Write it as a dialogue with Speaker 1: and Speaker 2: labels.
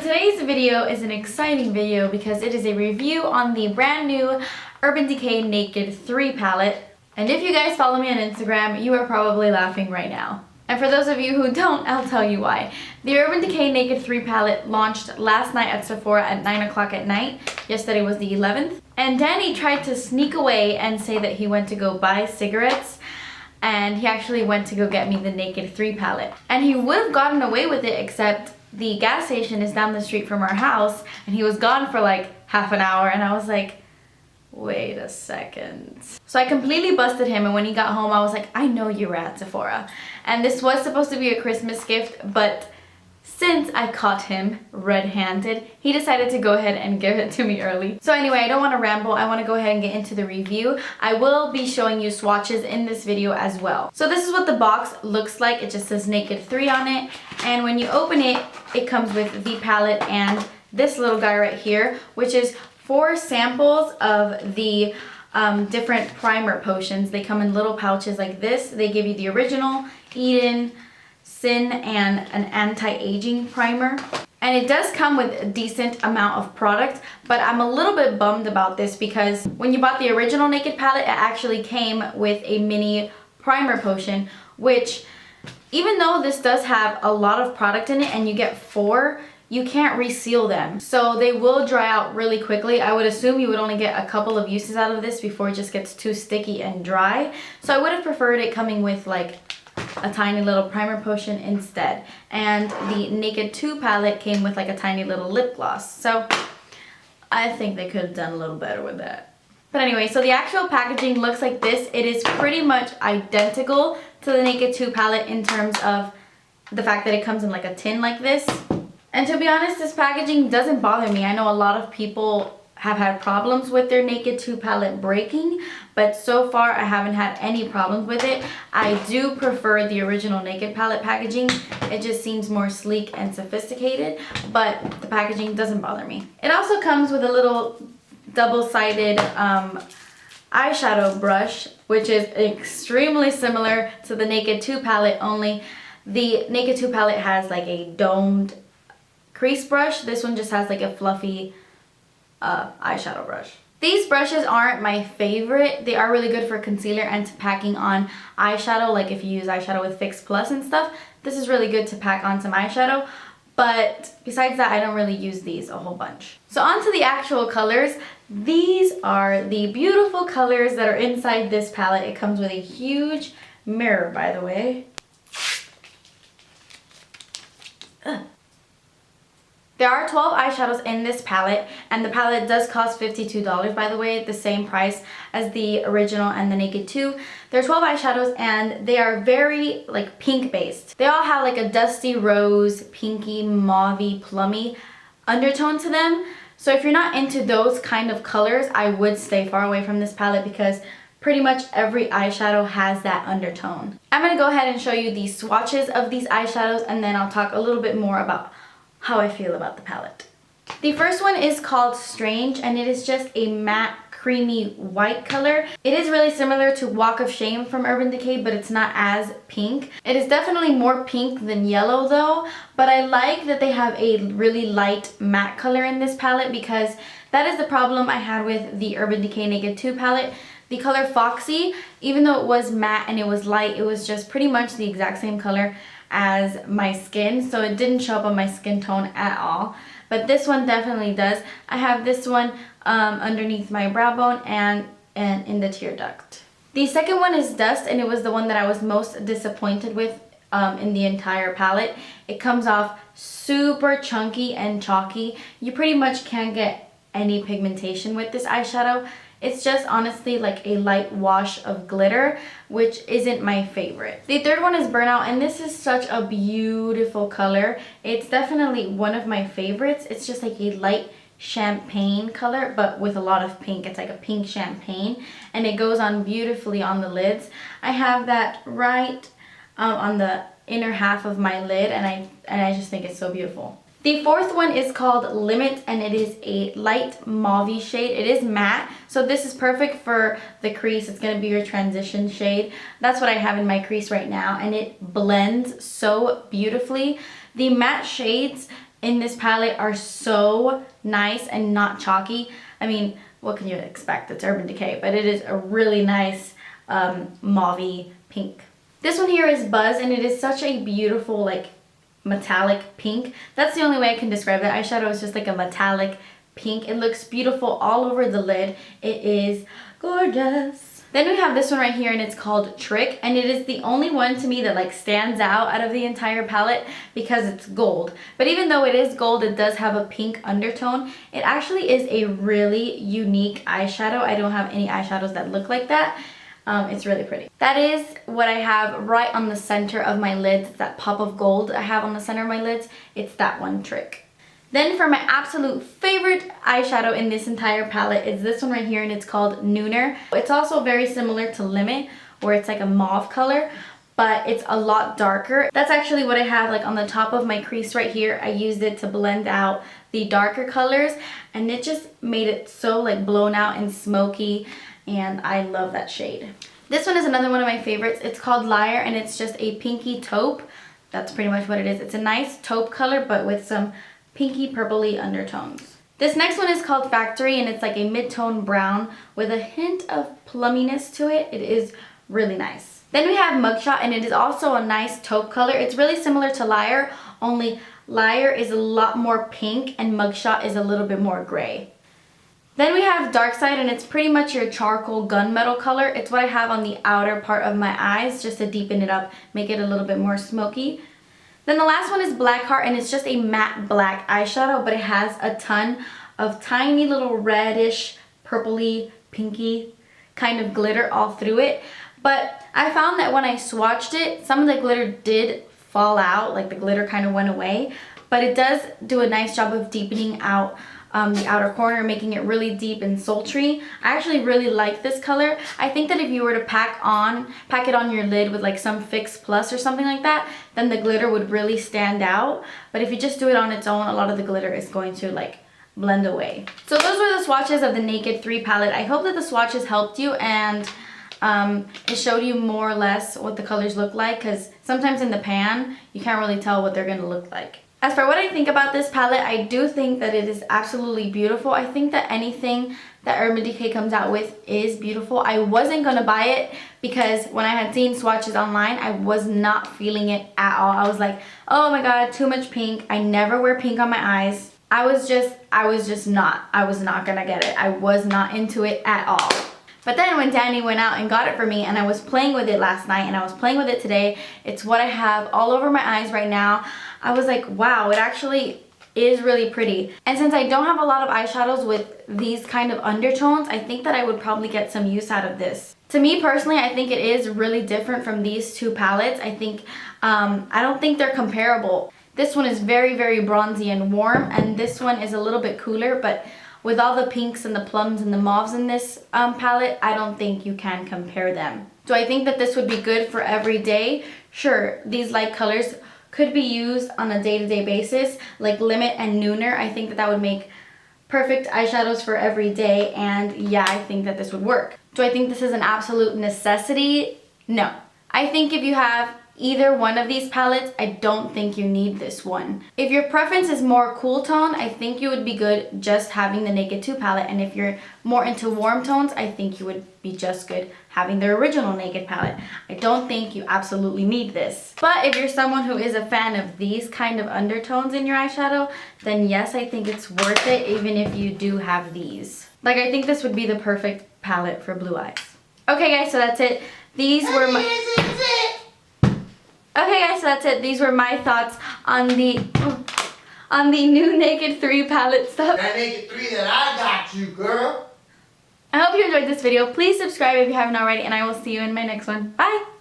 Speaker 1: today's video is an exciting video because it is a review on the brand new Urban Decay Naked 3 palette. And if you guys follow me on Instagram, you are probably laughing right now. And for those of you who don't, I'll tell you why. The Urban Decay Naked 3 palette launched last night at Sephora at 9 o'clock at night. Yesterday was the 11th. And Danny tried to sneak away and say that he went to go buy cigarettes. And he actually went to go get me the Naked 3 palette. And he would have gotten away with it, except the gas station is down the street from our house. And he was gone for like half an hour. And I was like, wait a second. So I completely busted him, and when he got home I was like, I know you were at Sephora. And this was supposed to be a Christmas gift, but since I caught him red-handed, he decided to go ahead and give it to me early. So anyway, I don't want to ramble. I want to go ahead and get into the review. I will be showing you swatches in this video as well. So this is what the box looks like. It just says Naked 3 on it. And when you open it, it comes with the palette and this little guy right here, which is 4 samples of the different primer potions. They come in little pouches like this. They give you the original, Eden, Sin, and an anti-aging primer. And it does come with a decent amount of product, but I'm a little bit bummed about this because when you bought the original Naked palette, it actually came with a mini primer potion, which even though this does have a lot of product in it and you get 4, you can't reseal them. So they will dry out really quickly. I would assume you would only get a couple of uses out of this before it just gets too sticky and dry. So I would have preferred it coming with like a tiny little primer potion instead. And the Naked 2 palette came with like a tiny little lip gloss. So I think they could have done a little better with that. But anyway, so the actual packaging looks like this. It is pretty much identical to the Naked 2 palette in terms of the fact that it comes in like a tin like this. And to be honest, this packaging doesn't bother me. I know a lot of people have had problems with their Naked 2 palette breaking, but so far I haven't had any problems with it. I do prefer the original Naked palette packaging. It just seems more sleek and sophisticated, but the packaging doesn't bother me. It also comes with a little double-sided eyeshadow brush, which is extremely similar to the Naked 2 palette, only the Naked 2 palette has like a domed crease brush. This one just has like a fluffy eyeshadow brush. These brushes aren't my favorite. They are really good for concealer and to packing on eyeshadow, like if you use eyeshadow with Fix Plus and stuff. This is really good to pack on some eyeshadow, but besides that I don't really use these a whole bunch. So on to the actual colors. These are the beautiful colors that are inside this palette. It comes with a huge mirror, by the way. There are 12 eyeshadows in this palette, and the palette does cost $52, by the way, the same price as the original and the Naked 2. There are 12 eyeshadows and they are very like pink based. They all have like a dusty rose, pinky, mauvey, plummy undertone to them. So if you're not into those kind of colors, I would stay far away from this palette because pretty much every eyeshadow has that undertone. I'm going to go ahead and show you the swatches of these eyeshadows, and then I'll talk a little bit more about how I feel about the palette. The first one is called Strange, and it is just a matte creamy white color. It is really similar to Walk of Shame from Urban Decay, but it's not as pink. It is definitely more pink than yellow though, but I like that they have a really light matte color in this palette because that is the problem I had with the Urban Decay Naked 2 palette. The color Foxy, even though it was matte and it was light, it was just pretty much the exact same color as my skin, so it didn't show up on my skin tone at all. But this one definitely does. I have this one underneath my brow bone and in the tear duct. The second one is Dust, and it was the one that I was most disappointed with in the entire palette. It comes off super chunky and chalky. You pretty much can't get any pigmentation with this eyeshadow. It's just honestly like a light wash of glitter, which isn't my favorite. The third one is Burnout, and this is such a beautiful color. It's definitely one of my favorites. It's just like a light champagne color, but with a lot of pink. It's like a pink champagne, and it goes on beautifully on the lids. I have that right on the inner half of my lid, and I just think it's so beautiful. The fourth one is called Limit, and it is a light mauve shade. It is matte, so this is perfect for the crease. It's going to be your transition shade. That's what I have in my crease right now, and it blends so beautifully. The matte shades in this palette are so nice and not chalky. I mean, what can you expect? It's Urban Decay, but it is a really nice mauve-y pink. This one here is Buzz, and it is such a beautiful, like, metallic pink. That's the only way I can describe it. Eyeshadow is just like a metallic pink. It looks beautiful all over the lid. It is gorgeous. Then we have this one right here, and it's called Trick, and it is the only one to me that like stands out of the entire palette because it's gold. But even though it is gold, it does have a pink undertone. It actually is a really unique eyeshadow. I don't have any eyeshadows that look like that. It's really pretty. That is what I have right on the center of my lids. That pop of gold I have on the center of my lids. It's that one, Trick. Then for my absolute favorite eyeshadow in this entire palette is this one right here, and it's called Nooner. It's also very similar to Limit, where it's like a mauve color, but it's a lot darker. That's actually what I have like on the top of my crease right here. I used it to blend out the darker colors, and it just made it so like blown out and smoky, and I love that shade. This one is another one of my favorites. It's called Liar, and it's just a pinky taupe. That's pretty much what it is. It's a nice taupe color, but with some pinky purpley undertones. This next one is called Factory, and it's like a mid-tone brown with a hint of plumminess to it. It is really nice. Then we have Mugshot, and it is also a nice taupe color. It's really similar to Liar, only Liar is a lot more pink and Mugshot is a little bit more gray. Then we have Dark Side, and it's pretty much your charcoal gunmetal color. It's what I have on the outer part of my eyes just to deepen it up, make it a little bit more smoky. Then the last one is Blackheart, and it's just a matte black eyeshadow, but it has a ton of tiny little reddish, purpley, pinky kind of glitter all through it. But I found that when I swatched it, some of the glitter did fall out, like the glitter kind of went away, but it does do a nice job of deepening out the outer corner, making it really deep and sultry. I actually really like this color. I think that if you were to pack it on your lid with like some Fix Plus or something like that, then the glitter would really stand out. But if you just do it on its own, a lot of the glitter is going to like blend away. So those were the swatches of the Naked 3 palette. I hope that the swatches helped you and it showed you more or less what the colors look like, because sometimes in the pan, you can't really tell what they're gonna look like. As for what I think about this palette, I do think that it is absolutely beautiful. I think that anything that Urban Decay comes out with is beautiful. I wasn't going to buy it because when I had seen swatches online, I was not feeling it at all. I was like, oh my god, too much pink. I never wear pink on my eyes. I was not going to get it. I was not into it at all. But then when Danny went out and got it for me, and I was playing with it last night and I was playing with it today, it's what I have all over my eyes right now. I was like, wow, it actually is really pretty. And since I don't have a lot of eyeshadows with these kind of undertones, I think that I would probably get some use out of this. To me personally, I think it is really different from these two palettes. I think, I don't think they're comparable. This one is very, very bronzy and warm, and this one is a little bit cooler, but with all the pinks and the plums and the mauves in this palette, I don't think you can compare them. Do I think that this would be good for every day? Sure, these light colors could be used on a day-to-day basis, like Limit and Nooner. I think that that would make perfect eyeshadows for every day, and yeah, I think that this would work. Do I think this is an absolute necessity? No. I think if you have either one of these palettes, I don't think you need this one. If your preference is more cool tone, I think you would be good just having the Naked 2 palette, and if you're more into warm tones, I think you would be just good having the original Naked palette. I don't think you absolutely need this. But if you're someone who is a fan of these kind of undertones in your eyeshadow, then yes, I think it's worth it even if you do have these. Like, I think this would be the perfect palette for blue eyes. Okay guys, so that's it. These were These were my thoughts on the new Naked 3 palette stuff.
Speaker 2: That Naked 3 that I got you, girl.
Speaker 1: I hope you enjoyed this video. Please subscribe if you haven't already, and I will see you in my next one. Bye!